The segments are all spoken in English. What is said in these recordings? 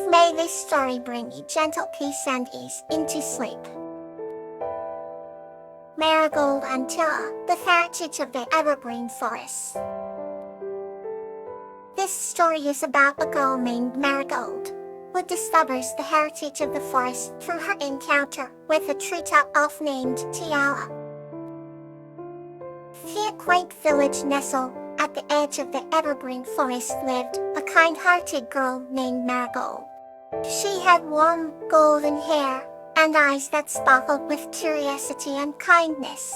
May this story bring you gentle peace and ease into sleep. Marigold and Tiara, the heritage of the evergreen forests. This story is about a girl named Marigold, who discovers the heritage of the forest through her encounter with a treetop elf named Tiara. In a quaint village nestled at the edge of the evergreen forest lived a kind-hearted girl named Marigold. She had warm, golden hair and eyes that sparkled with curiosity and kindness.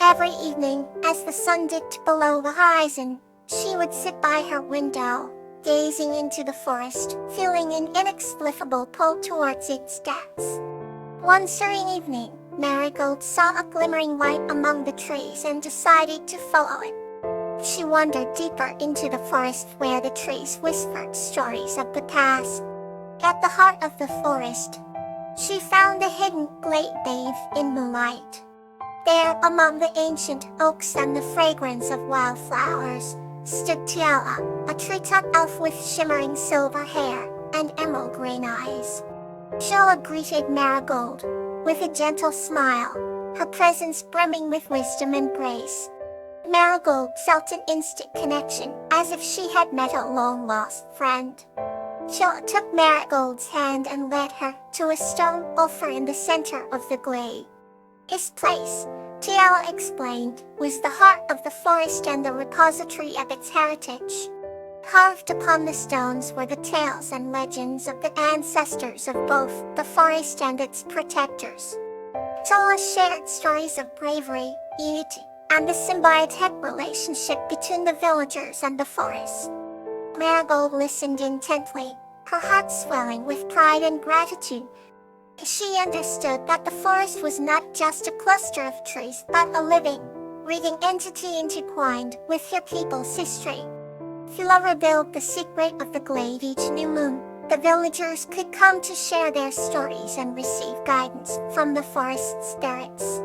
Every evening, as the sun dipped below the horizon, she would sit by her window, gazing into the forest, feeling an inexplicable pull towards its depths. One serene evening, Marigold saw a glimmering light among the trees and decided to follow it. She wandered deeper into the forest where the trees whispered stories of the past. At the heart of the forest, she found a hidden glade bathed in moonlight. There, among the ancient oaks and the fragrance of wildflowers, stood Tiara, a treetop elf with shimmering silver hair and emerald green eyes. Tiara greeted Marigold with a gentle smile, her presence brimming with wisdom and grace. Marigold felt an instant connection, as if she had met a long-lost friend. Tiara took Marigold's hand and led her to a stone altar in the center of the glade. This place, Tiara explained, was the heart of the forest and the repository of its heritage. Carved upon the stones were the tales and legends of the ancestors of both the forest and its protectors. Tiara shared stories of bravery, unity, and the symbiotic relationship between the villagers and the forest. Marigold listened intently, her heart swelling with pride and gratitude. She understood that the forest was not just a cluster of trees but a living, breathing entity intertwined with her people's history. Through revealed the secret of the glade each new moon, the villagers could come to share their stories and receive guidance from the forest spirits.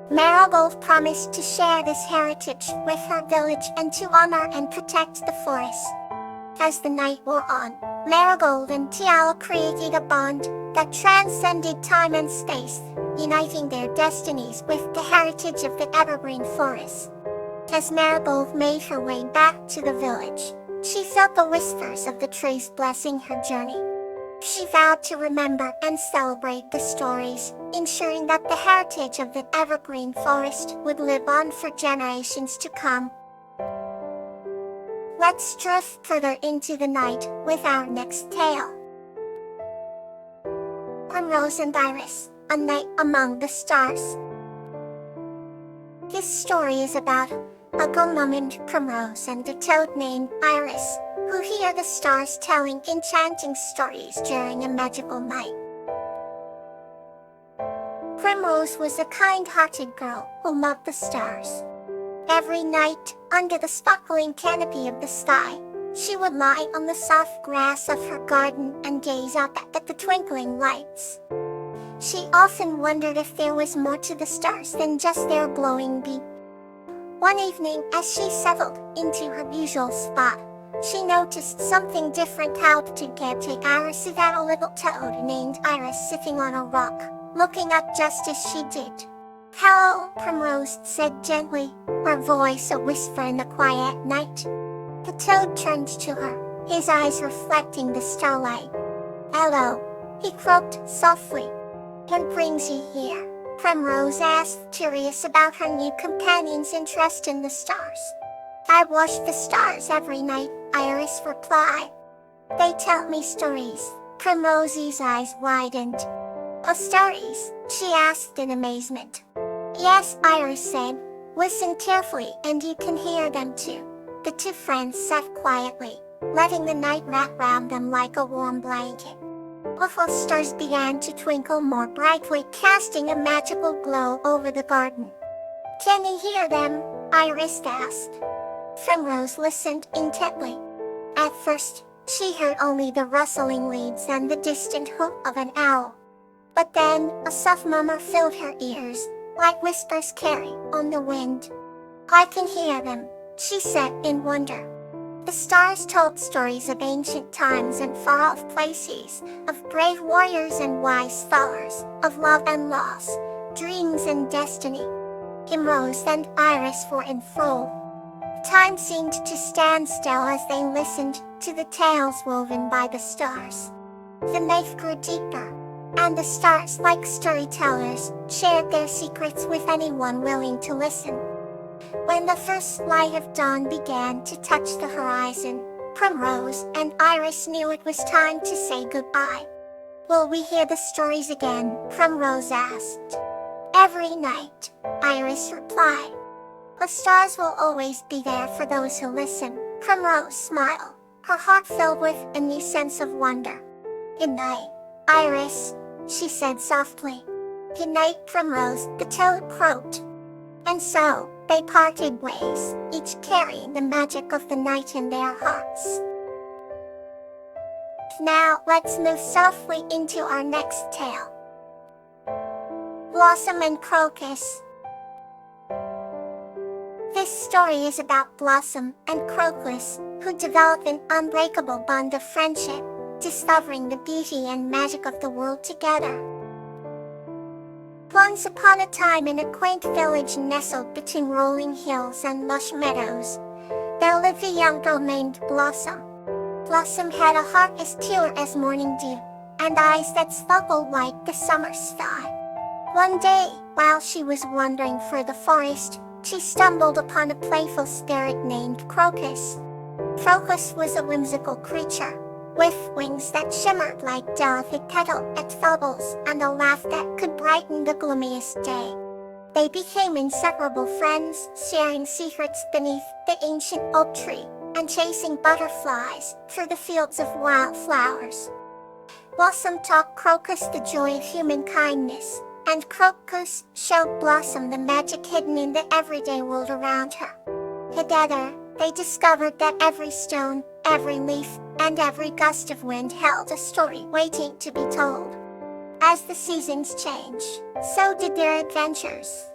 Marigold promised to share this heritage with her village and to honor and protect the forest. As the night wore on, Marigold and Tiara created a bond that transcended time and space, uniting their destinies with the heritage of the evergreen forest. As Marigold made her way back to the village, she felt the whispers of the trees blessing her journey. She vowed to remember and celebrate the stories, ensuring that the heritage of the evergreen forest would live on for generations to come. Let's drift further into the night with our next tale. Primrose and Iris, A Night Among the Stars. This story is about a girl named Primrose and a toad named Iris, who hear the stars telling enchanting stories during a magical night. Primrose was a kind-hearted girl who loved the stars. Every night, under the sparkling canopy of the sky, she would lie on the soft grass of her garden and gaze up at the twinkling lights. She often wondered if there was more to the stars than just their glowing beam. One evening, as she settled into her usual spot, she noticed something different out to get to Iris at a little toad named Iris sitting on a rock, looking up just as she did. "Hello," Primrose said gently, her voice a whisper in the quiet night. The toad turned to her, his eyes reflecting the starlight. "Hello," he croaked softly. "What brings you here?" Primrose asked, curious about her new companion's interest in the stars. "I watch the stars every night," Iris replied. "They tell me stories." Primrose's eyes widened. "Oh, stories?" she asked in amazement. "Yes," Iris said. "Listen carefully and you can hear them too." The two friends sat quietly, letting the night wrap round them like a warm blanket. Awful stars began to twinkle more brightly, casting a magical glow over the garden. "Can you hear them?" Iris asked. Primrose listened intently. At first, she heard only the rustling leaves and the distant hoot of an owl. But then, a soft murmur filled her ears, like whispers carried on the wind. "I can hear them," she said in wonder. The stars told stories of ancient times and far-off places, of brave warriors and wise scholars, of love and loss, dreams and destiny. Immerse and Iris were in full. Time seemed to stand still as they listened to the tales woven by the stars. The night grew deeper, and the stars, like storytellers, shared their secrets with anyone willing to listen. When the first light of dawn began to touch the horizon, Primrose and Iris knew it was time to say goodbye. "Will we hear the stories again?" Primrose asked. "Every night," Iris replied. "The stars will always be there for those who listen." Primrose smiled, her heart filled with a new sense of wonder. "Good night, Iris," she said softly. "Good night, Primrose," the toad croaked. And so, they parted ways, each carrying the magic of the night in their hearts. Now, let's move softly into our next tale. Blossom and Crocus. This story is about Blossom and Crocus, who develop an unbreakable bond of friendship, discovering the beauty and magic of the world together. Once upon a time, in a quaint village nestled between rolling hills and lush meadows, there lived a young girl named Blossom. Blossom had a heart as pure as morning dew, and eyes that sparkled like the summer sky. One day, while she was wandering through the forest, she stumbled upon a playful spirit named Crocus. Crocus was a whimsical creature, with wings that shimmered like delicate petal-edged bubbles and a laugh that could brighten the gloomiest day. They became inseparable friends, sharing secrets beneath the ancient oak tree, and chasing butterflies through the fields of wildflowers. Blossom taught Crocus the joy of human kindness, and Crocus showed Blossom the magic hidden in the everyday world around her. Together, they discovered that every stone, every leaf, and every gust of wind held a story waiting to be told. As the seasons changed, so did their adventures.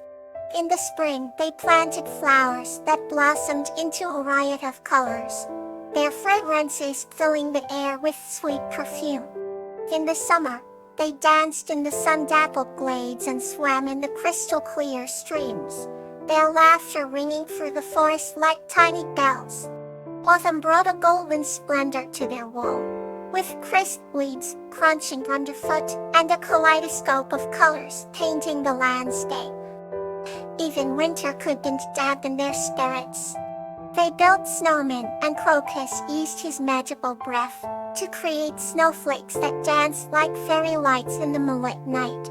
In the spring, they planted flowers that blossomed into a riot of colors, their fragrances filling the air with sweet perfume. In the summer, they danced in the sun-dappled glades and swam in the crystal-clear streams, their laughter ringing through the forest like tiny bells. Autumn brought a golden splendor to their wool, with crisp leaves crunching underfoot and a kaleidoscope of colors painting the landscape. Even winter couldn't dampen their spirits. They built snowmen, and Crocus used his magical breath to create snowflakes that danced like fairy lights in the moonlit night.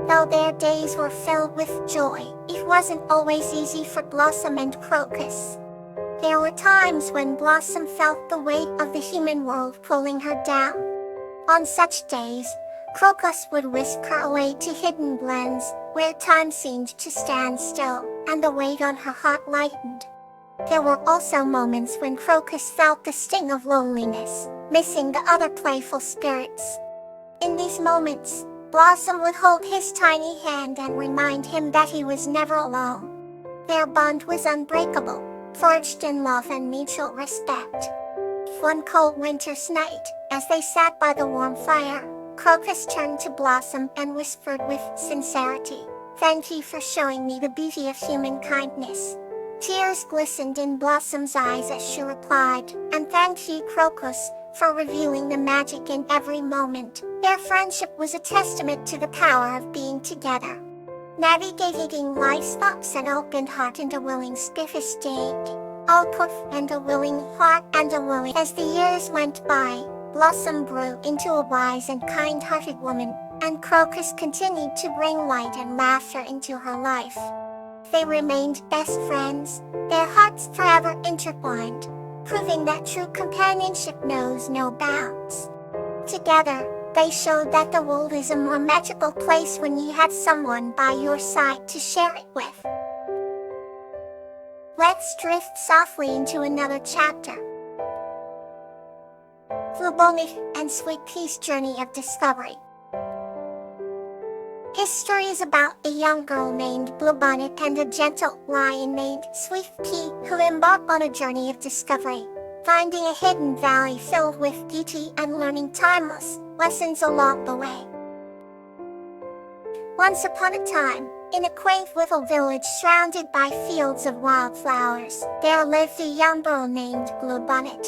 Though their days were filled with joy, it wasn't always easy for Blossom and Crocus. There were times when Blossom felt the weight of the human world pulling her down. On such days, Crocus would whisk her away to hidden glens, where time seemed to stand still, and the weight on her heart lightened. There were also moments when Crocus felt the sting of loneliness, missing the other playful spirits. In these moments, Blossom would hold his tiny hand and remind him that he was never alone. Their bond was unbreakable, forged in love and mutual respect. One cold winter's night, as they sat by the warm fire, Crocus turned to Blossom and whispered with sincerity, "Thank you for showing me the beauty of human kindness." Tears glistened in Blossom's eyes as she replied, "And thank you, Crocus, for revealing the magic in every moment." Their friendship was a testament to the power of being together. Navigating life's ups and open heart and a willing spirit, and a willing heart and a willing. As the years went by, Blossom grew into a wise and kind-hearted woman, and Crocus continued to bring light and laughter into her life. They remained best friends, their hearts forever intertwined, proving that true companionship knows no bounds. Together, they showed that the world is a more magical place when you have someone by your side to share it with. Let's drift softly into another chapter. Bluebonnet and Sweet Pea's Journey of Discovery. His story is about a young girl named Bluebonnet and a gentle lion named Sweet Pea who embark on a journey of discovery, finding a hidden valley filled with beauty and learning timeless lessons along the way. Once upon a time, in a quaint little village surrounded by fields of wildflowers, there lived a young girl named Bluebonnet.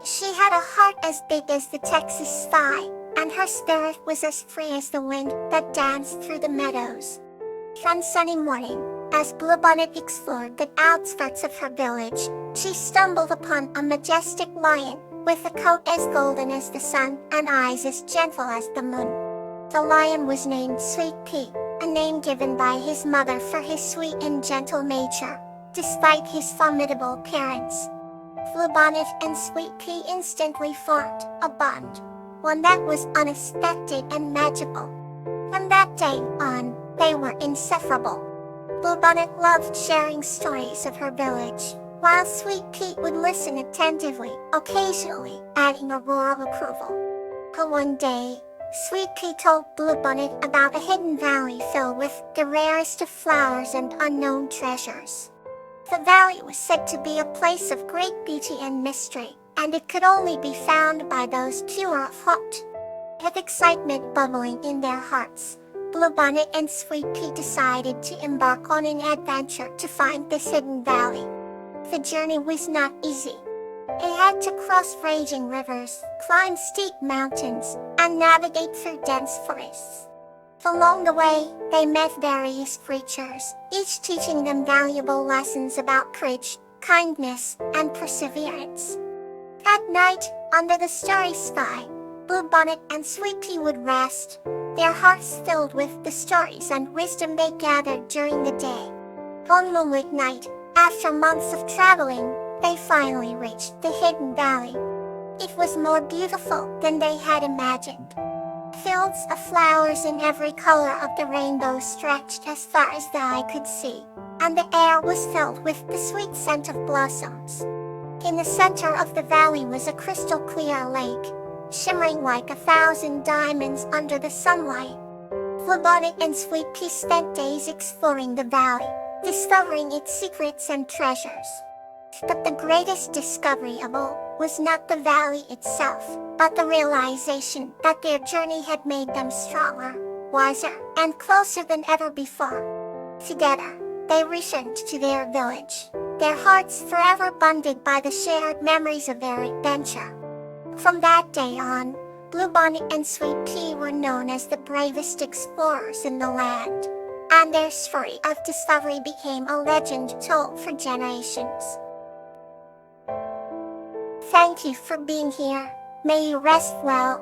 She had a heart as big as the Texas sky, and her spirit was as free as the wind that danced through the meadows. One sunny morning, as Bluebonnet explored the outskirts of her village, she stumbled upon a majestic lion, with a coat as golden as the sun and eyes as gentle as the moon. The lion was named Sweet Pea, a name given by his mother for his sweet and gentle nature, despite his formidable appearance. Bluebonnet and Sweet Pea instantly formed a bond, one that was unexpected and magical. From that day on, they were inseparable. Bluebonnet loved sharing stories of her village, while Sweet Pea would listen attentively, occasionally adding a roar of approval. But one day, Sweet Pea told Bluebonnet about a hidden valley filled with the rarest of flowers and unknown treasures. The valley was said to be a place of great beauty and mystery, and it could only be found by those pure of heart. With excitement bubbling in their hearts, Bluebonnet and Sweet Pea decided to embark on an adventure to find this hidden valley. The journey was not easy. They had to cross raging rivers, climb steep mountains, and navigate through dense forests. Along the way, they met various creatures, each teaching them valuable lessons about courage, kindness, and perseverance. At night, under the starry sky, Bluebonnet and Sweet Pea would rest, their hearts filled with the stories and wisdom they gathered during the day. One moonlit night, after months of traveling, they finally reached the hidden valley. It was more beautiful than they had imagined. Fields of flowers in every color of the rainbow stretched as far as the eye could see, and the air was filled with the sweet scent of blossoms. In the center of the valley was a crystal clear lake, shimmering like 1,000 diamonds under the sunlight. Bluebonnet and Sweet Pea spent days exploring the valley, discovering its secrets and treasures. But the greatest discovery of all was not the valley itself, but the realization that their journey had made them stronger, wiser, and closer than ever before. Together, they returned to their village, their hearts forever bonded by the shared memories of their adventure. From that day on, Bluebonnet and Sweet Pea were known as the bravest explorers in the land, and their story of discovery became a legend told for generations. Thank you for being here. May you rest well.